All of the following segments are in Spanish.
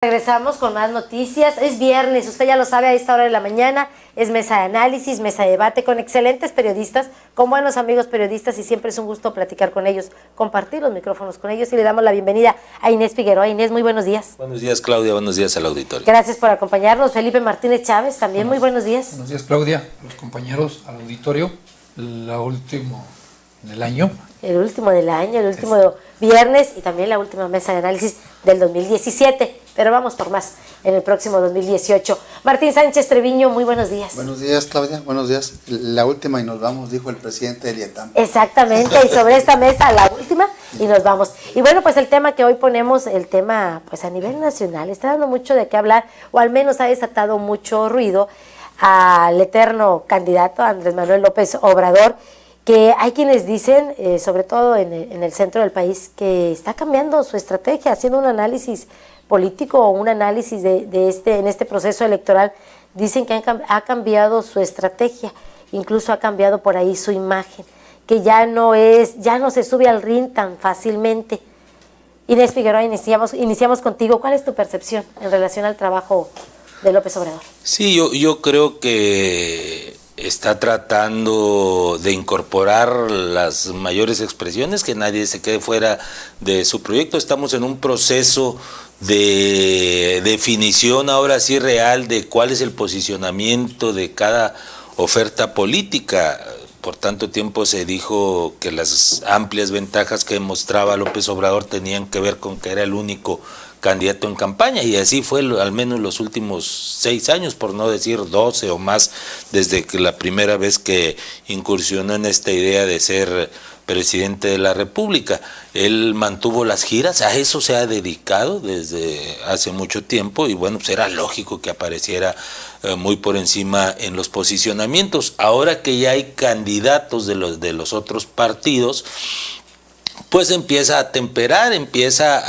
Regresamos con más noticias. Es viernes, usted ya lo sabe, a esta hora de la mañana es mesa de análisis, mesa de debate con excelentes periodistas, con buenos amigos periodistas, y siempre es un gusto platicar con ellos, compartir los micrófonos con ellos, y le damos la bienvenida a Inés Figueroa. Inés, muy buenos días. Buenos días, Claudia, buenos días al auditorio. Gracias por acompañarnos. Felipe Martínez Chávez, también muy buenos días. Buenos días, Claudia, los compañeros, al auditorio, la última del año. El último del año, el último viernes, y también la última mesa de análisis del 2017, pero vamos por más en el próximo 2018. Martín Sánchez Treviño, muy buenos días. Buenos días, Claudia, buenos días. La última y nos vamos, dijo el presidente del IETAM. Exactamente, y sobre esta mesa la última y nos vamos. Y bueno, pues el tema que hoy ponemos, el tema pues a nivel nacional, está dando mucho de qué hablar, o al menos ha desatado mucho ruido al eterno candidato Andrés Manuel López Obrador, que hay quienes dicen, sobre todo en el centro del país, que está cambiando su estrategia, haciendo un análisis político o un análisis en este proceso electoral. Dicen que ha cambiado su estrategia, incluso ha cambiado por ahí su imagen, que ya no se sube al ring tan fácilmente. Inés Figueroa, iniciamos contigo. ¿Cuál es tu percepción en relación al trabajo de López Obrador? Sí, yo creo que está tratando de incorporar las mayores expresiones, que nadie se quede fuera de su proyecto. Estamos en un proceso de definición ahora sí real de cuál es el posicionamiento de cada oferta política. Por tanto tiempo se dijo que las amplias ventajas que mostraba López Obrador tenían que ver con que era el único candidato en campaña, y así fue al menos los últimos 6 años, por no decir 12 o más, desde que la primera vez que incursionó en esta idea de ser presidente de la República. Él mantuvo las giras, a eso se ha dedicado desde hace mucho tiempo, y bueno, pues era lógico que apareciera muy por encima en los posicionamientos. Ahora que ya hay candidatos de los otros partidos, pues empieza a temperar, empieza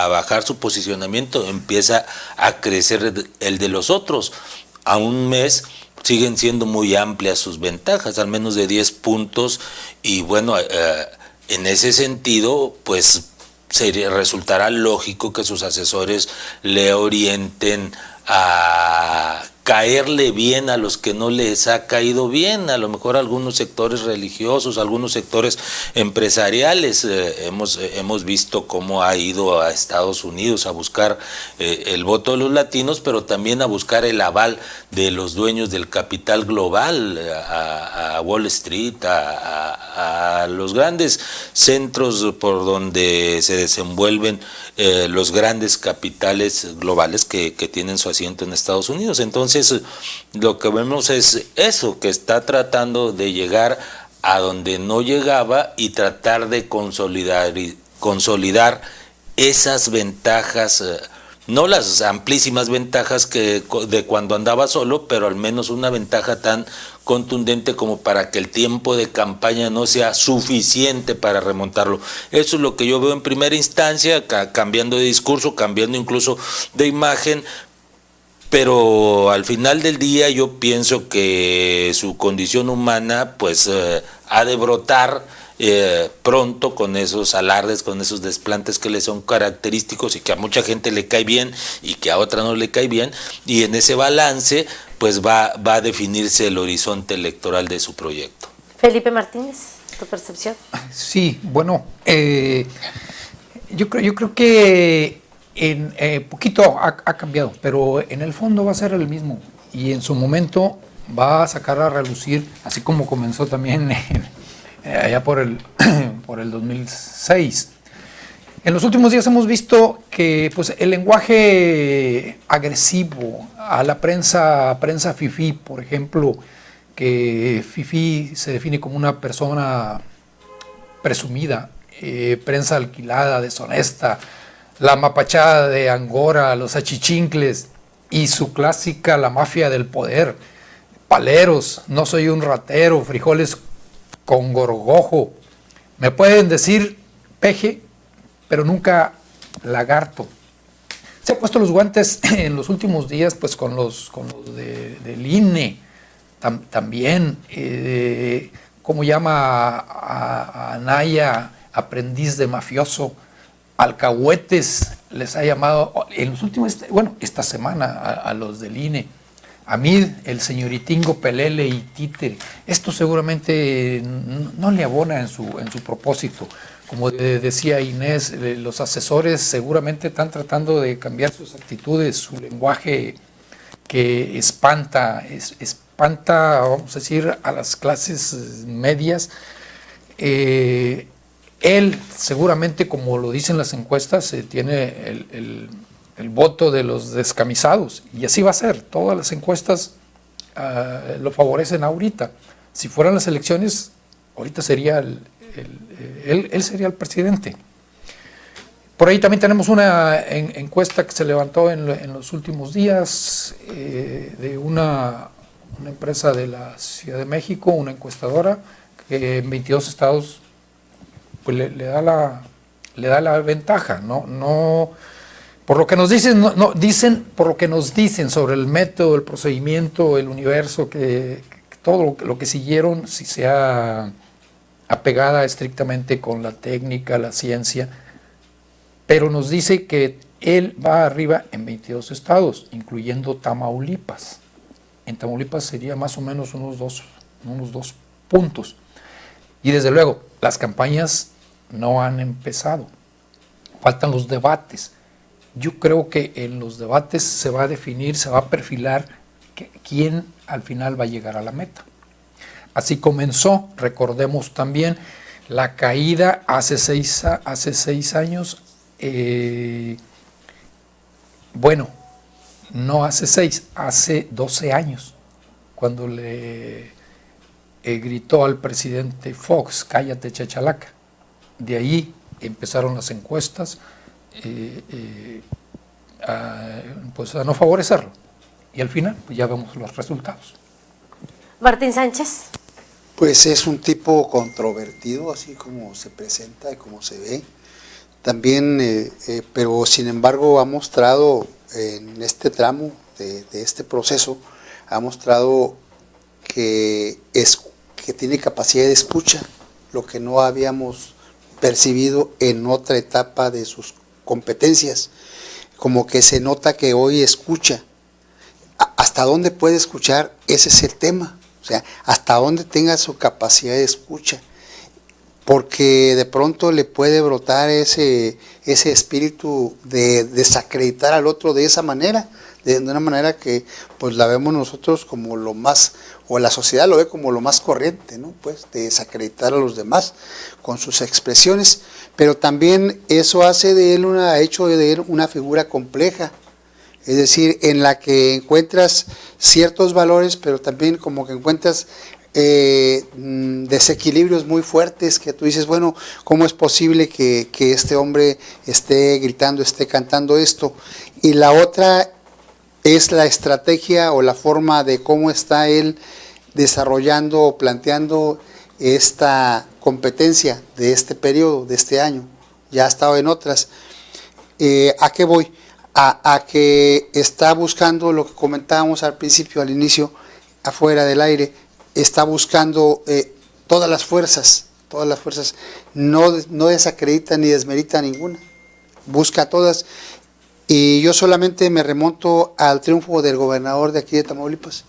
a bajar su posicionamiento, empieza a crecer el de los otros. A un mes siguen siendo muy amplias sus ventajas, al menos de 10 puntos, y bueno, en ese sentido, pues resultará lógico que sus asesores le orienten a caerle bien a los que no les ha caído bien, a lo mejor algunos sectores religiosos, algunos sectores empresariales. Hemos visto cómo ha ido a Estados Unidos a buscar el voto de los latinos, pero también a buscar el aval de los dueños del capital global, a Wall Street, a los grandes centros por donde se desenvuelven los grandes capitales globales que tienen su asiento en Estados Unidos. Entonces, lo que vemos es eso, que está tratando de llegar a donde no llegaba y tratar de consolidar esas ventajas, no las amplísimas ventajas de cuando andaba solo, pero al menos una ventaja tan contundente como para que el tiempo de campaña no sea suficiente para remontarlo. Eso es lo que yo veo en primera instancia, cambiando de discurso, cambiando incluso de imagen, pero al final del día yo pienso que su condición humana pues ha de brotar pronto con esos alardes, con esos desplantes que le son característicos y que a mucha gente le cae bien y que a otra no le cae bien, y en ese balance pues va a definirse el horizonte electoral de su proyecto. Felipe Martínez, ¿tu percepción? Sí, bueno, yo creo que en poquito ha cambiado, pero en el fondo va a ser el mismo, y en su momento va a sacar a relucir, así como comenzó también allá por el 2006. En los últimos días hemos visto que pues, el lenguaje agresivo a la prensa fifí, por ejemplo, que fifí se define como una persona presumida, prensa alquilada, deshonesta, la mapachada de Angora, los achichincles y su clásica la mafia del poder, paleros, no soy un ratero, frijoles con gorgojo, me pueden decir peje, pero nunca lagarto. Se ha puesto los guantes en los últimos días pues con los del INE, también, como llama a Anaya, aprendiz de mafioso, alcahuetes, les ha llamado en los últimos, bueno, esta semana a los del INE, Amid, el señoritingo, pelele y títere. Esto seguramente no le abona en su propósito. Como decía Inés, los asesores seguramente están tratando de cambiar sus actitudes, su lenguaje que espanta, vamos a decir, a las clases medias. Él seguramente, como lo dicen las encuestas, tiene el voto de los descamisados, y así va a ser. Todas las encuestas lo favorecen ahorita. Si fueran las elecciones, ahorita sería él sería el presidente. Por ahí también tenemos una encuesta que se levantó en los últimos días de una empresa de la Ciudad de México, una encuestadora, que en 22 estados pues le da la ventaja, no por lo que nos dicen, por lo que nos dicen sobre el método, el procedimiento, el universo, que todo lo que siguieron, si sea apegada estrictamente con la técnica, la ciencia, pero nos dice que él va arriba en 22 estados, incluyendo Tamaulipas. En Tamaulipas sería más o menos unos dos puntos. Y desde luego, las campañas no han empezado, faltan los debates. Yo creo que en los debates se va a definir, se va a perfilar quién al final va a llegar a la meta. Así comenzó, recordemos también, la caída hace 6 años, bueno, no hace 6, hace 12 años, cuando le gritó al presidente Fox, cállate chachalaca. De ahí empezaron las encuestas, pues a no favorecerlo, y al final pues ya vemos los resultados. Martín Sánchez. Pues es un tipo controvertido, así como se presenta y como se ve. También, pero sin embargo ha mostrado en este tramo de este proceso, ha mostrado que tiene capacidad de escucha, lo que no habíamos percibido en otra etapa de sus competencias. Como que se nota que hoy escucha. ¿Hasta dónde puede escuchar? Ese es el tema. O sea, hasta dónde tenga su capacidad de escucha. Porque de pronto le puede brotar ese espíritu de desacreditar al otro de esa manera, de una manera que pues la vemos nosotros como lo más, o la sociedad lo ve como lo más corriente, ¿no? Pues de desacreditar a los demás con sus expresiones. Pero también eso ha hecho de él una figura compleja, es decir, en la que encuentras ciertos valores, pero también como que encuentras desequilibrios muy fuertes, que tú dices, bueno, ¿cómo es posible que este hombre esté gritando, esté cantando esto? Y la otra es la estrategia o la forma de cómo está él desarrollando o planteando esta competencia de este periodo, de este año. Ya ha estado en otras. ¿A qué voy? A que está buscando lo que comentábamos al principio, al inicio, afuera del aire, está buscando todas las fuerzas, no desacredita ni desmerita ninguna, busca todas. Y yo solamente me remonto al triunfo del gobernador de aquí de Tamaulipas.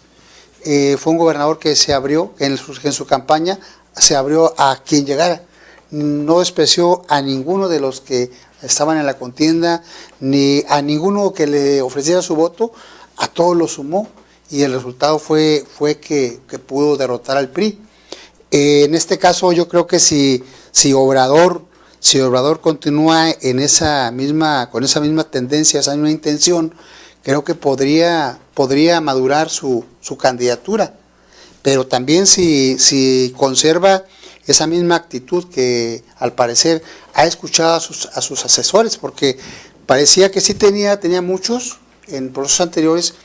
Fue un gobernador que se abrió, en su campaña se abrió a quien llegara, no despreció a ninguno de los que estaban en la contienda, ni a ninguno que le ofreciera su voto, a todos lo sumó, y el resultado fue que pudo derrotar al PRI. En este caso yo creo que si Obrador continúa con esa misma tendencia, esa misma intención, creo que podría madurar su candidatura. Pero también si conserva esa misma actitud que al parecer ha escuchado a sus asesores, porque parecía que sí tenía muchos en procesos anteriores,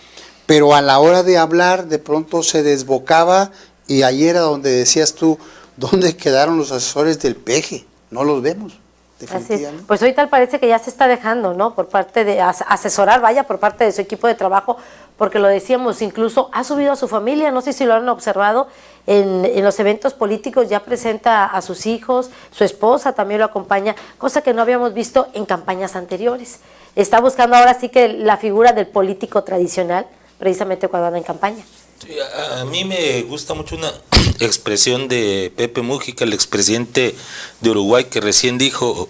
pero a la hora de hablar de pronto se desbocaba, y ahí era donde decías tú, ¿dónde quedaron los asesores del PG? No los vemos, definitivamente. Pues hoy tal parece que ya se está dejando, ¿no? Por parte de asesorar, por parte de su equipo de trabajo, porque lo decíamos, incluso ha subido a su familia, no sé si lo han observado, en los eventos políticos ya presenta a sus hijos, su esposa también lo acompaña, cosa que no habíamos visto en campañas anteriores. está buscando ahora sí que la figura del político tradicional, precisamente cuando anda en campaña. Sí, a mí me gusta mucho una expresión de Pepe Mújica, el expresidente de Uruguay, que recién dijo,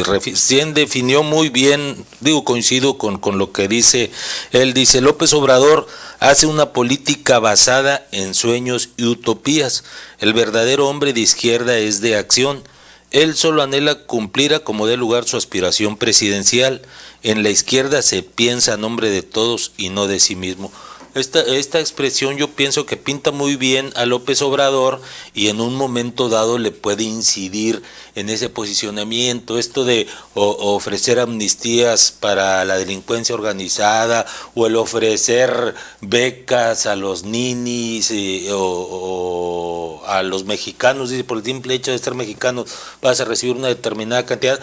recién definió muy bien, coincido con lo que dice, él dice, López Obrador hace una política basada en sueños y utopías, el verdadero hombre de izquierda es de acción, él solo anhela cumplir a como dé lugar su aspiración presidencial, en la izquierda se piensa a nombre de todos y no de sí mismo. Esta expresión yo pienso que pinta muy bien a López Obrador y en un momento dado le puede incidir en ese posicionamiento, esto de ofrecer amnistías para la delincuencia organizada o el ofrecer becas a los ninis o a los mexicanos, dice, por el simple hecho de ser mexicano vas a recibir una determinada cantidad,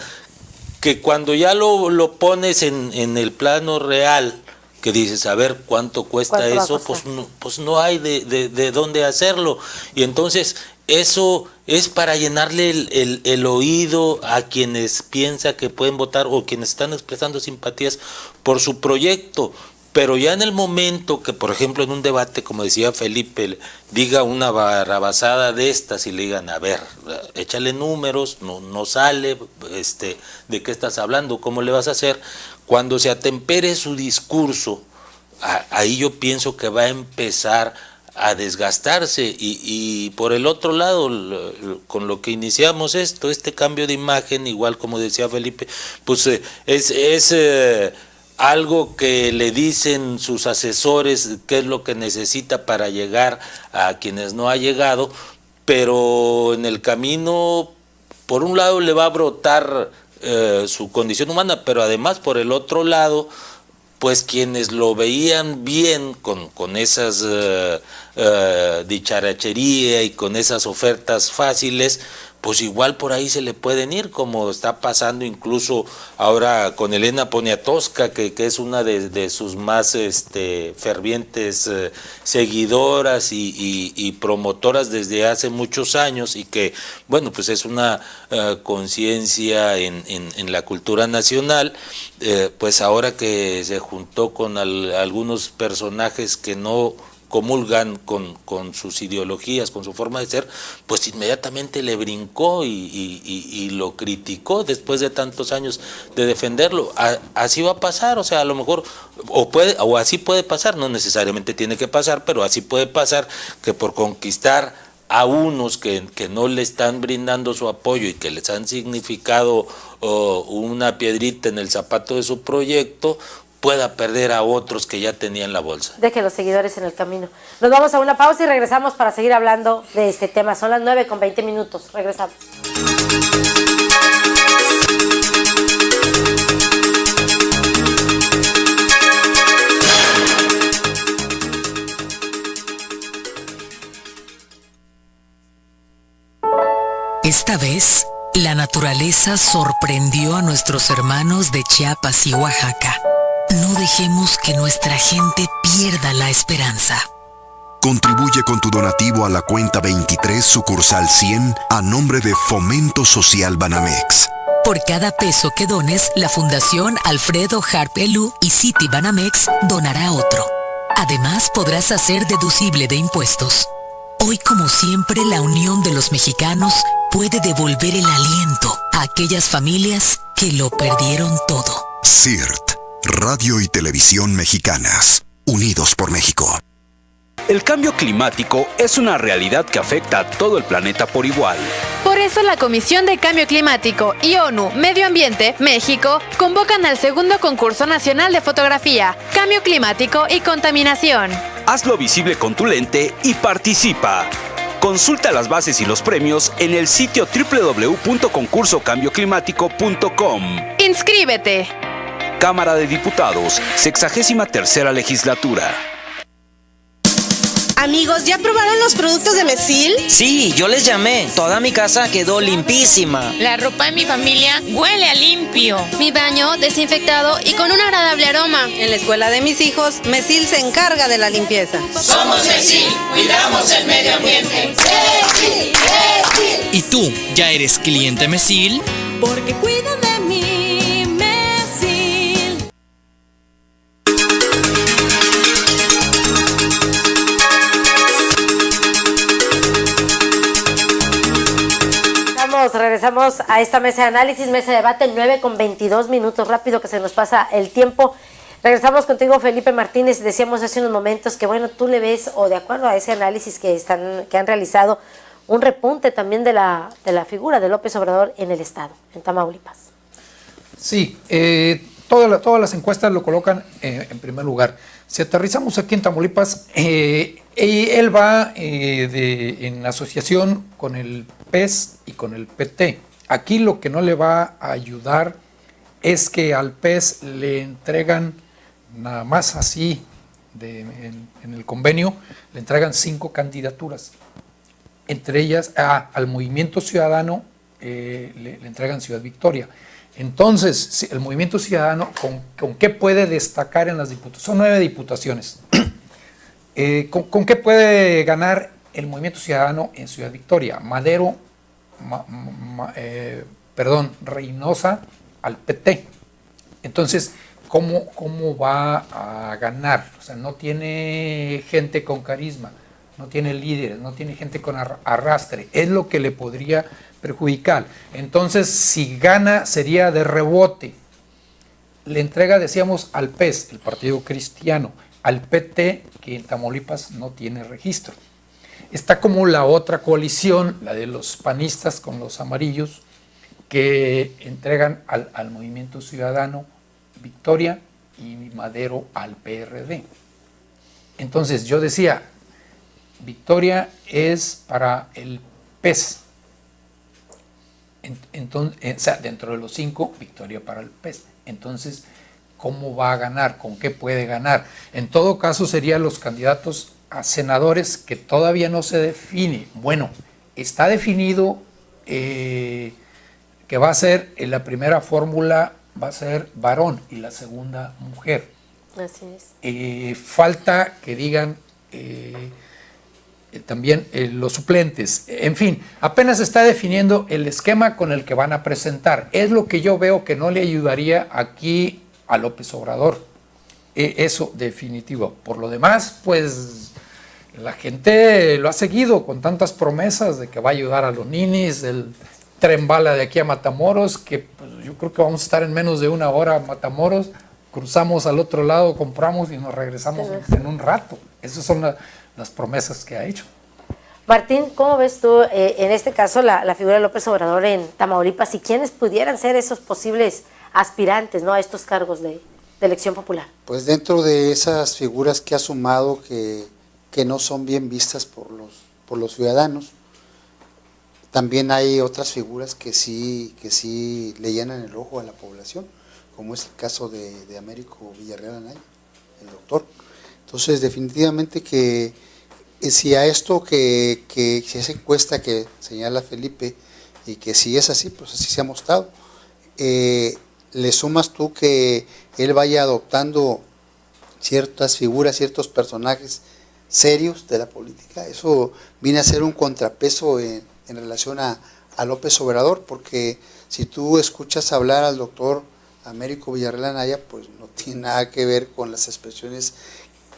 que cuando ya lo pones en el plano real, que dices, a ver cuánto cuesta eso, pues no hay de dónde hacerlo. Y entonces eso es para llenarle el oído a quienes piensan que pueden votar o quienes están expresando simpatías por su proyecto. Pero ya en el momento que, por ejemplo, en un debate, como decía Felipe, diga una barrabasada de estas y le digan, a ver, échale números, no sale, ¿de qué estás hablando? ¿Cómo le vas a hacer? Cuando se atempere su discurso, ahí yo pienso que va a empezar a desgastarse y por el otro lado, con lo que iniciamos este cambio de imagen, igual como decía Felipe, pues es algo que le dicen sus asesores qué es lo que necesita para llegar a quienes no ha llegado, pero en el camino, por un lado le va a brotar su condición humana, pero además por el otro lado, pues quienes lo veían bien con esas dicharachería y con esas ofertas fáciles, pues igual por ahí se le pueden ir, como está pasando incluso ahora con Elena Poniatowska, que es una de sus más fervientes seguidoras y promotoras desde hace muchos años, y que, bueno, pues es una conciencia en la cultura nacional, pues ahora que se juntó con algunos personajes que no comulgan con sus ideologías, con su forma de ser, pues inmediatamente le brincó y lo criticó después de tantos años de defenderlo. Así va a pasar, o sea, a lo mejor, o así puede pasar, no necesariamente tiene que pasar, pero así puede pasar que por conquistar a unos que no le están brindando su apoyo y que les han significado una piedrita en el zapato de su proyecto, pueda perder a otros que ya tenían la bolsa. Deje los seguidores en el camino. Nos vamos a una pausa y regresamos para seguir hablando de este tema. Son las 9:20. Regresamos. Esta vez, la naturaleza sorprendió a nuestros hermanos de Chiapas y Oaxaca. No dejemos que nuestra gente pierda la esperanza. Contribuye con tu donativo a la cuenta 23 sucursal 100 a nombre de Fomento Social Banamex. Por cada peso que dones, la Fundación Alfredo Harp Elú y City Banamex donará otro. Además, podrás hacer deducible de impuestos. Hoy, como siempre, la unión de los mexicanos puede devolver el aliento a aquellas familias que lo perdieron todo. CIRT, Radio y Televisión Mexicanas, unidos por México. El cambio climático es una realidad que afecta a todo el planeta por igual. Por eso la Comisión de Cambio Climático y ONU Medio Ambiente, México, convocan al segundo concurso nacional de fotografía, Cambio Climático y Contaminación. Hazlo visible con tu lente y participa. Consulta las bases y los premios en el sitio www.concursocambioclimático.com. ¡Inscríbete! Cámara de Diputados, 63ª Legislatura. Amigos, ¿ya probaron los productos de Mesil? Sí, yo les llamé. Toda mi casa quedó limpísima. La ropa de mi familia huele a limpio. Mi baño desinfectado y con un agradable aroma. En la escuela de mis hijos, Mesil se encarga de la limpieza. Somos Mesil, cuidamos el medio ambiente. ¡Mesil! ¡Mesil! ¿Y tú, ya eres cliente Mesil? Porque cuidan de mí, Mesil. regresamos a esta mesa de análisis, mesa de debate, 9:22, rápido que se nos pasa el tiempo. Regresamos contigo, Felipe Martínez. Decíamos hace unos momentos que, bueno, tú le ves, o de acuerdo a ese análisis que han realizado, un repunte también de la figura de López Obrador en el Estado, en Tamaulipas. Sí, todas las encuestas lo colocan en primer lugar. Si aterrizamos aquí en Tamaulipas, él va en asociación con el PES y con el PT. Aquí lo que no le va a ayudar es que al PES le entregan, nada más así, en el convenio, le entregan 5 candidaturas. Entre ellas, al Movimiento Ciudadano le entregan Ciudad Victoria. Entonces, el Movimiento Ciudadano, ¿con qué puede destacar en las diputaciones? Son 9 diputaciones. ¿Con qué puede ganar el Movimiento Ciudadano en Ciudad Victoria? Madero, Reynosa al PT. Entonces, ¿cómo va a ganar? O sea, no tiene gente con carisma, no tiene líderes, no tiene gente con arrastre. Es lo que le podría perjudicar. Entonces, si gana, sería de rebote. Le entrega, decíamos, al PES, el Partido Cristiano, al PT, que en Tamaulipas no tiene registro. Está como la otra coalición, la de los panistas con los amarillos, que entregan al Movimiento Ciudadano Victoria y Madero al PRD. Entonces, yo decía, Victoria es para el PES. Entonces, o sea, dentro de los 5, Victoria para el PES. Entonces, ¿cómo va a ganar? ¿Con qué puede ganar? En todo caso, serían los candidatos a senadores que todavía no se define. Bueno, está definido que va a ser, en la primera fórmula va a ser varón y la segunda mujer. Así es. Falta que digan también los suplentes. En fin, apenas está definiendo el esquema con el que van a presentar. Es lo que yo veo que no le ayudaría aquí a López Obrador. Eso definitivo. Por lo demás, pues la gente lo ha seguido con tantas promesas de que va a ayudar a los ninis, el tren bala de aquí a Matamoros, que pues, yo creo que vamos a estar en menos de 1 hora a Matamoros, cruzamos al otro lado, compramos y nos regresamos en un rato. Esas son las promesas que ha hecho. Martín, ¿cómo ves tú en este caso la figura de López Obrador en Tamaulipas y quiénes pudieran ser esos posibles aspirantes, ¿no?, a estos cargos de elección popular? Pues dentro de esas figuras que ha sumado que no son bien vistas por los ciudadanos, también hay otras figuras que sí le llenan el ojo a la población, como es el caso de Américo Villarreal Anaya, el doctor. Entonces, definitivamente que si a esto si esa encuesta que señala Felipe, y que si es así, pues así se ha mostrado, le sumas tú que él vaya adoptando ciertas figuras, ciertos personajes serios de la política, eso viene a ser un contrapeso en relación a López Obrador, porque si tú escuchas hablar al doctor Américo Villarreal Anaya, pues no tiene nada que ver con las expresiones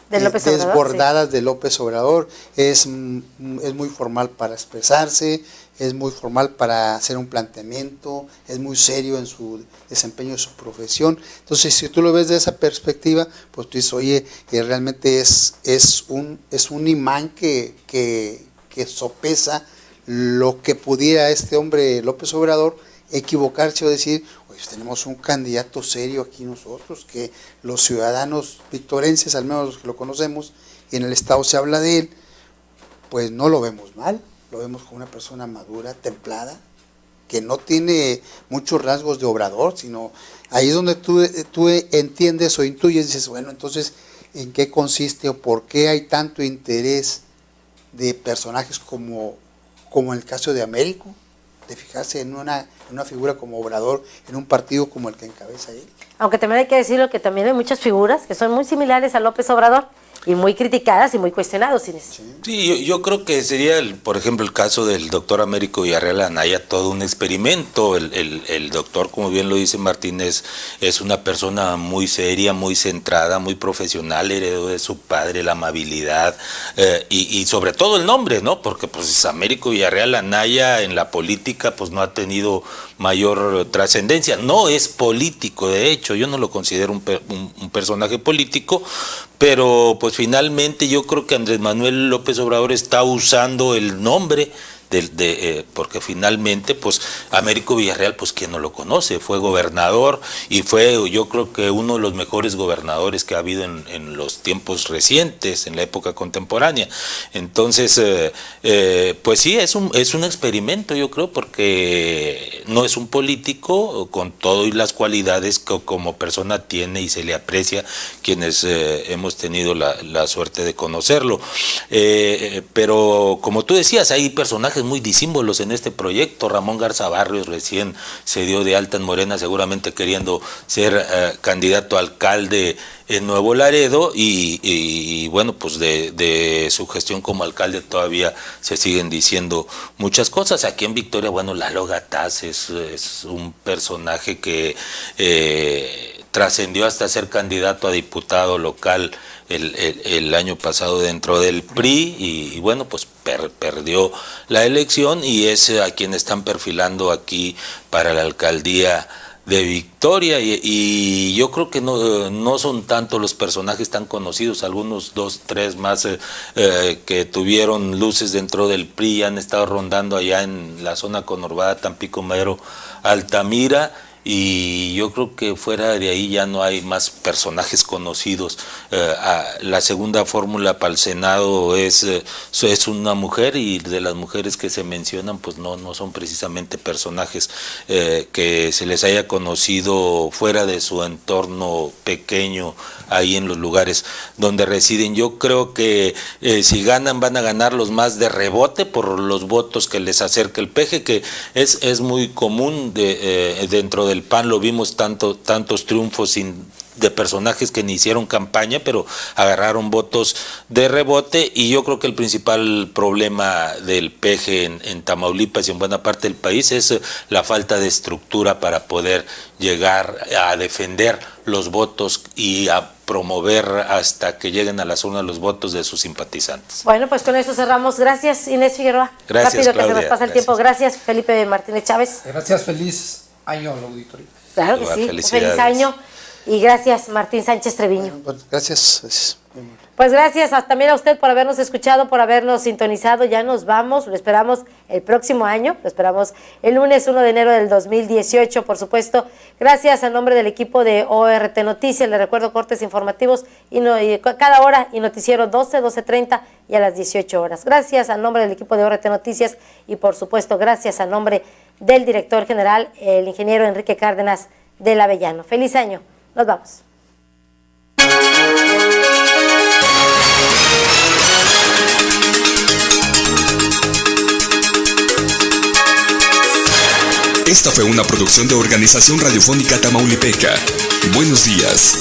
desbordadas de López Obrador. Es muy formal para expresarse, es muy formal para hacer un planteamiento, es muy serio en su desempeño de su profesión. Entonces, si tú lo ves de esa perspectiva, pues tú dices, oye, realmente es un imán que sopesa lo que pudiera este hombre López Obrador equivocarse o decir, oye, tenemos un candidato serio aquí nosotros, que los ciudadanos victorenses, al menos los que lo conocemos, y en el Estado se habla de él, pues no lo vemos mal, lo vemos como una persona madura, templada, que no tiene muchos rasgos de Obrador, sino ahí es donde tú entiendes o intuyes, dices, bueno, entonces, ¿en qué consiste o por qué hay tanto interés de personajes como en el caso de Américo, de fijarse en una figura como Obrador, en un partido como el que encabeza él? Aunque también hay que decirlo que también hay muchas figuras que son muy similares a López Obrador y muy criticadas y muy cuestionados, Inés. Sí, yo creo que sería, por ejemplo, el caso del doctor Américo Villarreal Anaya, todo un experimento. El doctor, como bien lo dice Martínez, es una persona muy seria, muy centrada, muy profesional, heredó de su padre la amabilidad y sobre todo el nombre, ¿no? Porque pues Américo Villarreal Anaya en la política pues no ha tenido mayor trascendencia. No es político, de hecho, yo no lo considero un personaje político, pero pues finalmente yo creo que Andrés Manuel López Obrador está usando el nombre porque finalmente pues Américo Villarreal, pues quien no lo conoce, fue gobernador y fue, yo creo que uno de los mejores gobernadores que ha habido en los tiempos recientes, en la época contemporánea. Entonces pues sí, es un experimento, yo creo, porque no es un político con todo y las cualidades que como persona tiene y se le aprecia quienes hemos tenido la suerte de conocerlo, pero como tú decías, hay personajes muy disímbolos en este proyecto. Ramón Garza Barrios recién se dio de alta en Morena, seguramente queriendo ser candidato a alcalde en Nuevo Laredo y bueno, pues de su gestión como alcalde todavía se siguen diciendo muchas cosas. Aquí en Victoria, bueno, Lalo Gataz es un personaje que trascendió hasta ser candidato a diputado local el año pasado dentro del PRI y bueno, pues perdió la elección y es a quien están perfilando aquí para la alcaldía de Victoria y yo creo que no son tanto los personajes tan conocidos, algunos 2, 3 más que tuvieron luces dentro del PRI han estado rondando allá en la zona conurbada Tampico, Madero, Altamira. Y yo creo que fuera de ahí ya no hay más personajes conocidos. La segunda fórmula para el Senado es una mujer y de las mujeres que se mencionan pues no son precisamente personajes que se les haya conocido fuera de su entorno pequeño ahí en los lugares donde residen. Yo creo que si ganan van a ganar los más de rebote por los votos que les acerca el PG, que es muy común dentro del PAN, lo vimos tantos triunfos de personajes que ni hicieron campaña, pero agarraron votos de rebote y yo creo que el principal problema del PG en Tamaulipas y en buena parte del país es la falta de estructura para poder llegar a defender los votos y a promover hasta que lleguen a las urnas los votos de sus simpatizantes. Bueno, pues con eso cerramos. Gracias, Inés Figueroa. Gracias, rápido Claudia, que se nos pasa el tiempo. Gracias, Felipe Martínez Chávez. Gracias, feliz año al auditorio. Claro que sí, feliz año. Y gracias, Martín Sánchez Treviño. Bueno, gracias. Pues gracias también a usted por habernos escuchado, por habernos sintonizado. Ya nos vamos, lo esperamos el próximo año, lo esperamos el lunes 1 de enero del 2018, por supuesto. Gracias a nombre del equipo de ORT Noticias, les recuerdo cortes informativos y cada hora y noticiero 12:30 y a las 18 horas. Gracias a nombre del equipo de ORT Noticias y por supuesto gracias a nombre del director general, el ingeniero Enrique Cárdenas del Avellano. Feliz año, nos vamos. Esta fue una producción de Organización Radiofónica Tamaulipeca. Buenos días.